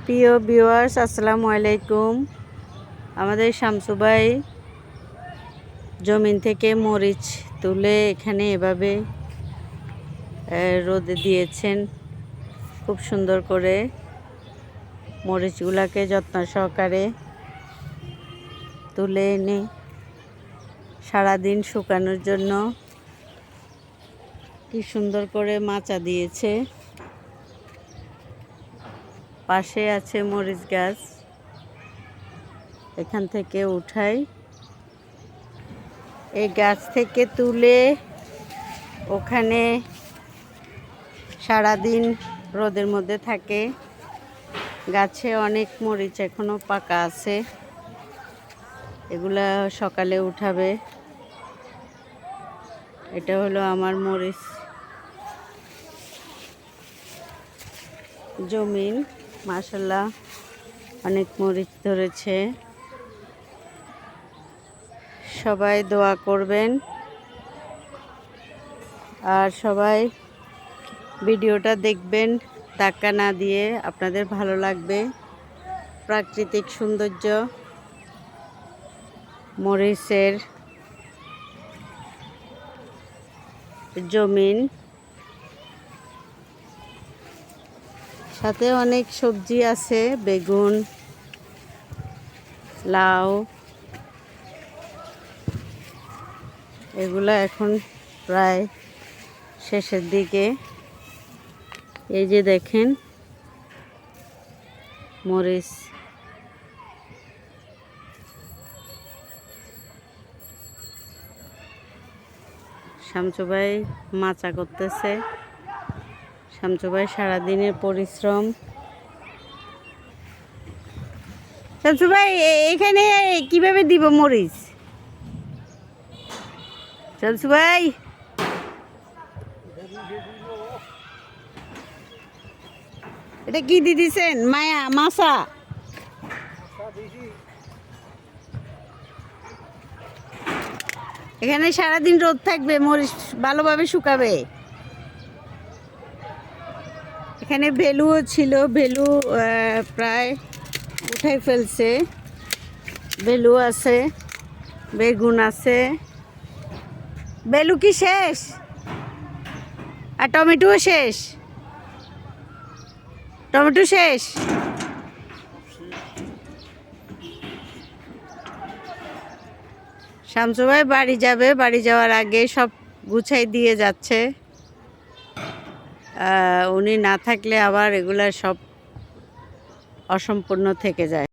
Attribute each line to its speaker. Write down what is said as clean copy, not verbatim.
Speaker 1: প্রিয় ভিউয়ার্স, আসসালামু আলাইকুম। আমাদের শামসু ভাই জমিন থেকে মরিচ তুলে এখানে এভাবে রোদে দিয়েছেন খুব সুন্দর করে। মরিচগুলাকে যত্ন সহকারে তুলে এনে সারাদিন শুকানোর জন্য কি সুন্দর করে মাচা দিয়েছে। পাশে আছে মরিচ গাছ, এখান থেকে উঠাই এই গাছ থেকে তুলে ওখানে সারাদিন রোদের মধ্যে থাকে। গাছে অনেক মরিচ এখনো পাকা আছে, এগুলা সকালে উঠাবে। এটা হলো আমার মরিচ জমিন, মাশাআল্লাহ অনেক মরিচ ধরেছে। সবাই দোয়া করবেন আর সবাই ভিডিওটা দেখবেন ধাক্কা না দিয়ে, আপনাদের ভালো লাগবে। প্রাকৃতিক সৌন্দর্য, মরিচের জমিন, সাথে অনেক সবজি আছে, বেগুন, লাউ। এগুলা এখন প্রায় শেষের দিকে। এই যে দেখেন মরিচ, শামসু ভাই মাচা করতেছে। শামসু ভাই সারাদিনের পরিশ্রম। শামসু ভাই এখানে কিভাবে দিব মরিচ? শামসু ভাই এটা কি দিছেন? মায়া মাছা এখানে সারাদিন রোদ থাকবে, মরিচ ভালোভাবে শুকাবে। এখানে ভেলুও ছিল, ভেলু প্রায় উঠাই ফেলছে। ভেলু আছে, বেগুন আছে। ভেলু কি শেষ? আর টমেটোও শেষ? টমেটো শেষ? শামসু ভাই বাড়ি যাবে, বাড়ি যাওয়ার আগে সব গুছাই দিয়ে যাচ্ছে। উনি না থাকলে আবার এগুলা সব অসম্পূর্ণ থেকে যায়।